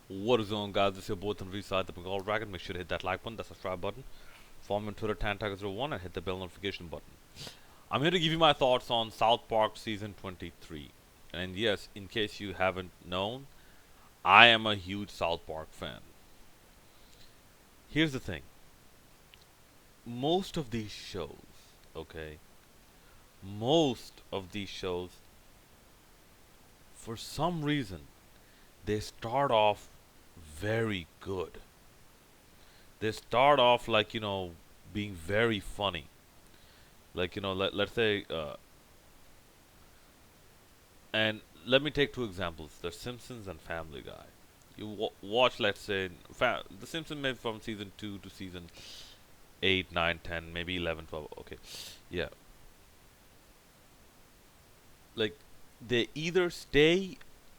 What is going on, guys? This is your both on Reside the Bengal Dragon. Make sure to hit that like button, that subscribe button. Follow me on Twitter, TanTago01, and hit the bell notification button. I'm here to give you my thoughts on South Park Season 23. And yes, in case you haven't known, I am a huge South Park fan. Here's the thing. Most of these shows, okay, most of these shows, for some reason, they start off very good. They start off like, being very funny. Like, let's say, and let me take two examples: The Simpsons and Family Guy. You watch, let's say, The Simpsons, maybe from season 2 to season 8, 9, 10, maybe 11, 12. Okay, yeah, like they either stay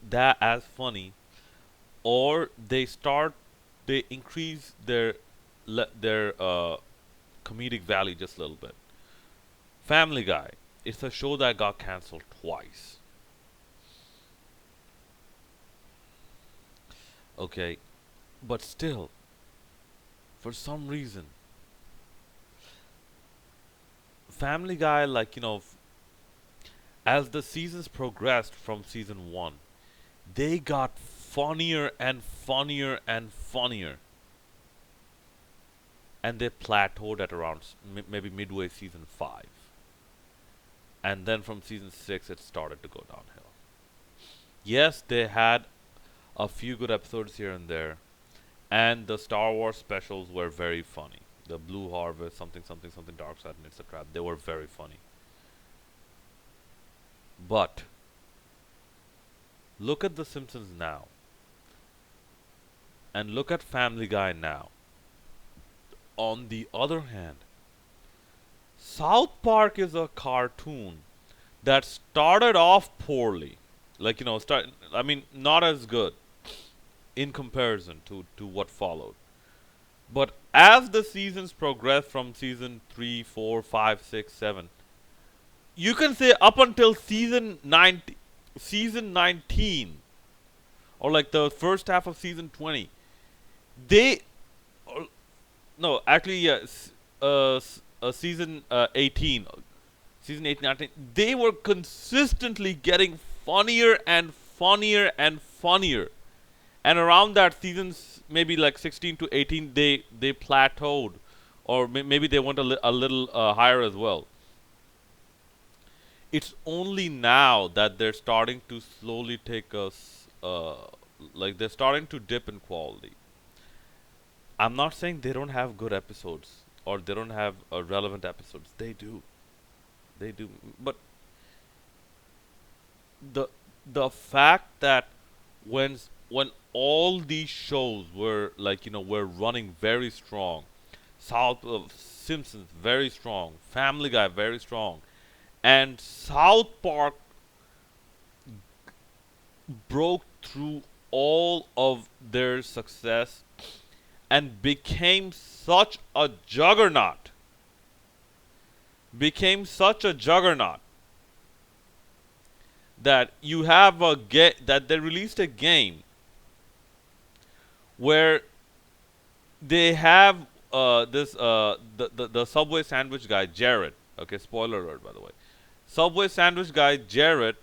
that as funny, or they increase their comedic value just a little bit. Family Guy. It's a show that got canceled twice. Okay, but still, for some reason, Family Guy, like, as the seasons progressed from season 1, they got funnier and funnier and funnier. And they plateaued at around maybe midway season 5. And then from season 6, it started to go downhill. Yes, they had a few good episodes here and there, and the Star Wars specials were very funny. The Blue Harvest, something, something, something, Dark Side, and It's a Trap. They were very funny. But look at The Simpsons now, and look at Family Guy now. On the other hand, South Park is a cartoon that started off poorly. Like, I mean, not as good in comparison to what followed. But as the seasons progress from season 3, 4, 5, 6, 7, you can say up until season 19, or like the first half of season 20, they, no, actually, yes, season 18, season 18, 19, they were consistently getting funnier and funnier and funnier. And around that seasons, maybe like 16 to 18, they plateaued, or maybe they went a little higher as well. It's only now that they're starting to slowly take us, like they're starting to dip in quality. I'm not saying they don't have good episodes or they don't have relevant episodes. They do. But the the fact that when all these shows were like, were running very strong, South of Simpsons very strong, Family Guy very strong, and South Park broke through all of their success and became such a juggernaut that you have that they released a game where they have the Subway sandwich guy Jared. Okay, spoiler alert, by the way. Subway sandwich guy Jared,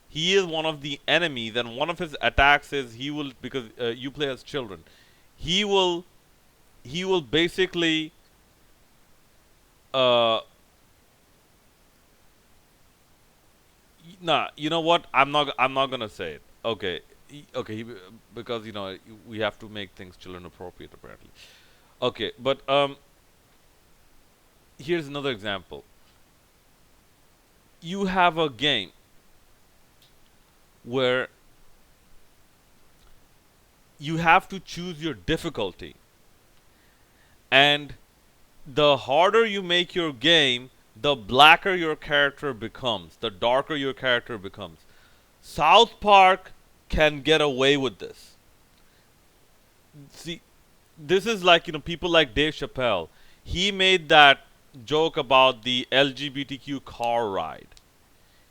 he is one of the enemies, and one of his attacks is he will, because you play as children, he will basically uh nah, you know what, I'm not gonna say it. Okay. Okay, because we have to make things children appropriate apparently. Okay, but here's another example. You have a game where you have to choose your difficulty, and the harder you make your game, the blacker your character becomes, the darker your character becomes. South Park can get away with this. See, this is like, people like Dave Chappelle. He made that joke about the LGBTQ car ride.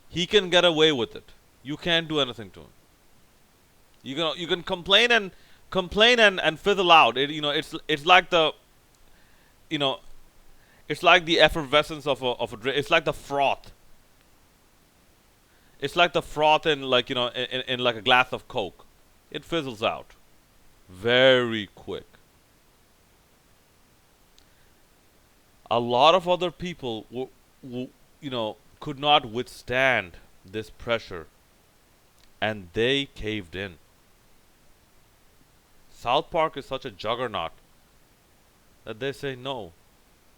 He can get away with it. You can't do anything to him. You can complain and complain and fizzle out. It's like you know it's like the effervescence of a drink. It's like the froth. It's like the froth in like in like a glass of Coke. It fizzles out very quick. A lot of other people could not withstand this pressure, and they caved in. South Park is such a juggernaut that they say no.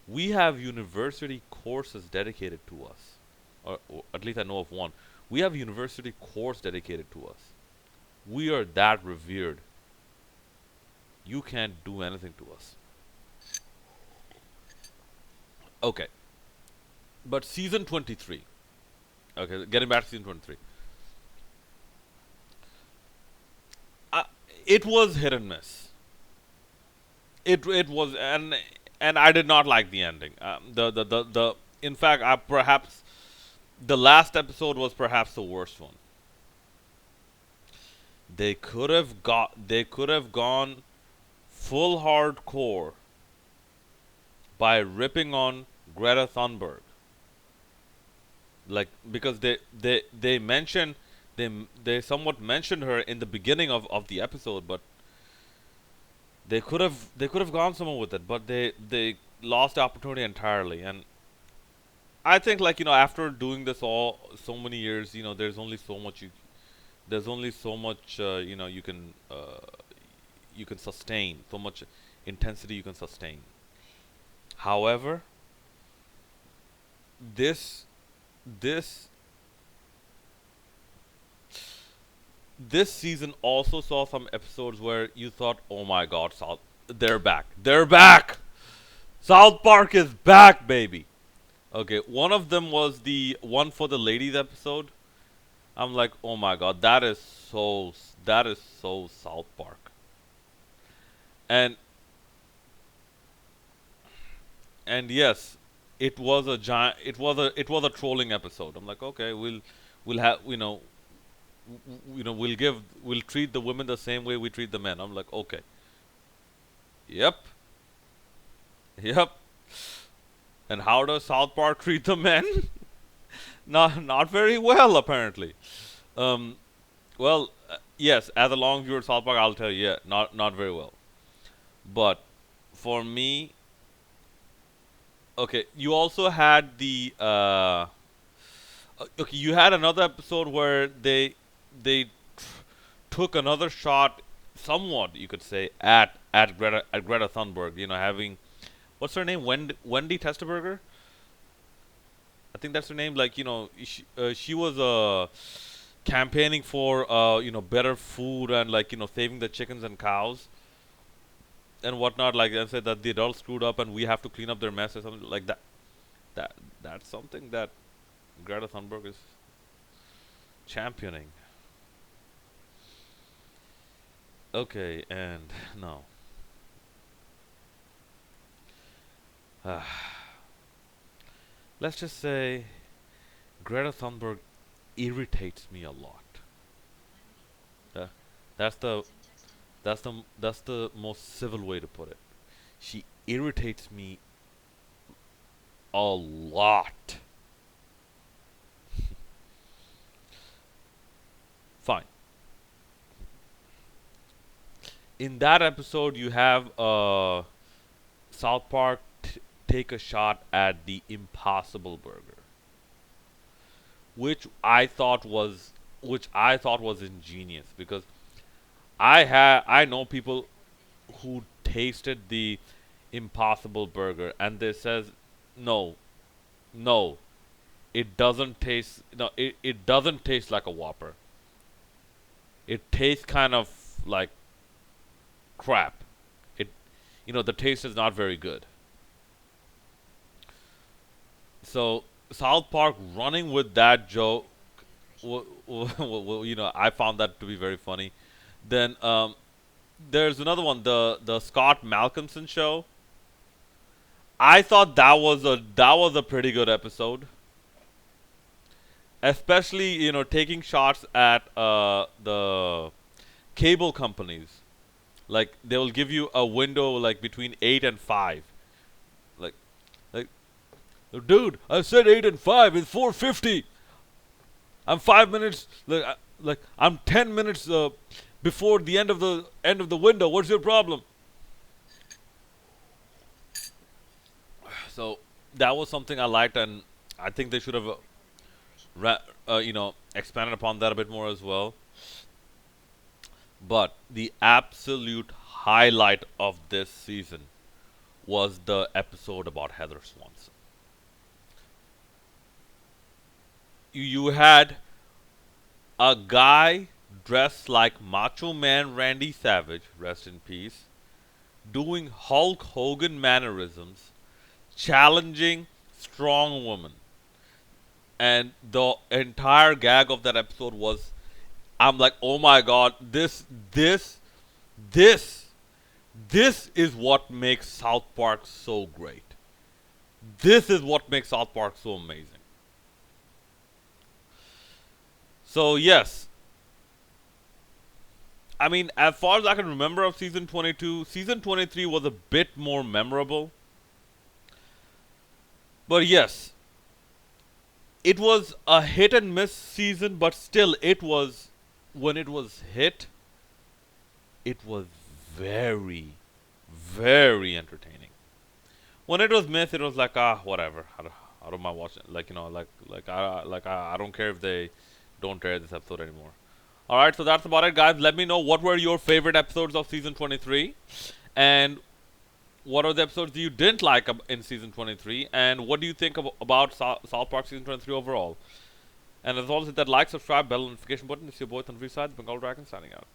We have university courses dedicated to us, or at least I know of one. We have a university course dedicated to us. We are that revered. You can't do anything to us. Okay, but season 23. Okay, getting back to season 23. Uh, it was hit and miss. It was, and I did not like the ending. The in fact, perhaps the last episode was perhaps the worst one. They could have gone full hardcore by ripping on Greta Thunberg. Like, because they mentioned, they somewhat mentioned her in the beginning of the episode, but they could have gone somewhere with it, but they lost the opportunity entirely. And I think, like, after doing this all so many years, there's only so much you can sustain, so much intensity you can sustain. However, this this this season also saw some episodes where you thought, "Oh my God, they're back! They're back! South Park is back, baby!" Okay, one of them was the one for the ladies episode. I'm like, "Oh my God, that is so South Park." And and yes, it was a trolling episode. I'm like, okay, we'll have we'll treat the women the same way we treat the men. I'm like, okay, yep, yep. And how does South Park treat the men? Not very well, apparently. Um, well, yes, as a long viewer of South Park, I'll tell you, yeah, not very well. But for me, okay, you also had the okay, you had another episode where they took another shot, somewhat you could say, at Greta Thunberg. Having, what's her name, Wendy Testerberger. I think that's her name. Like, she was campaigning for better food, and, like, saving the chickens and cows and whatnot. Like, I said that the adults screwed up and we have to clean up their mess or something like that. That that's something that Greta Thunberg is championing. Okay, and no. Let's just say Greta Thunberg irritates me a lot. Uh, that's the that's the most civil way to put it. She irritates me a lot. Fine. In that episode, you have South Park take a shot at the Impossible Burger, which I thought was ingenious, because I know people who tasted the Impossible Burger, and they says, no, no, it doesn't taste like a Whopper. It tastes kind of like crap. It the taste is not very good. So South Park running with that joke, I found that to be very funny. Then there's another one, the Scott Malcolmson show. I thought that was a pretty good episode, especially taking shots at the cable companies. Like they will give you a window like between 8 and 5. Like like dude, I said 8 and 5. It's 4:50. I'm 5 minutes like I'm 10 minutes before the end of the window. What's your problem? So that was something I liked, and I think they should have expanded upon that a bit more as well. But the absolute highlight of this season was the episode about Heather Swanson. You had a guy dressed like Macho Man Randy Savage, rest in peace, doing Hulk Hogan mannerisms, challenging strong woman. And the entire gag of that episode was I'm like, oh my god, this, this is what makes South Park so great. This is what makes South Park so amazing. So yes, I mean, as far as I can remember of season 22, season 23 was a bit more memorable. But yes, it was a hit and miss season, but still, it was when it was hit, it was very, very entertaining. When it was miss, it was like whatever. I don't mind watching. Like I don't care if they don't air this episode anymore. All right, so that's about it, guys. Let me know what were your favorite episodes of season 23, and what are the episodes you didn't like in season 23, and what do you think about South Park season 23 overall? And as always, hit that like, subscribe, bell notification button. It's your boy Tanvir Side, Bengal Dragon, signing out.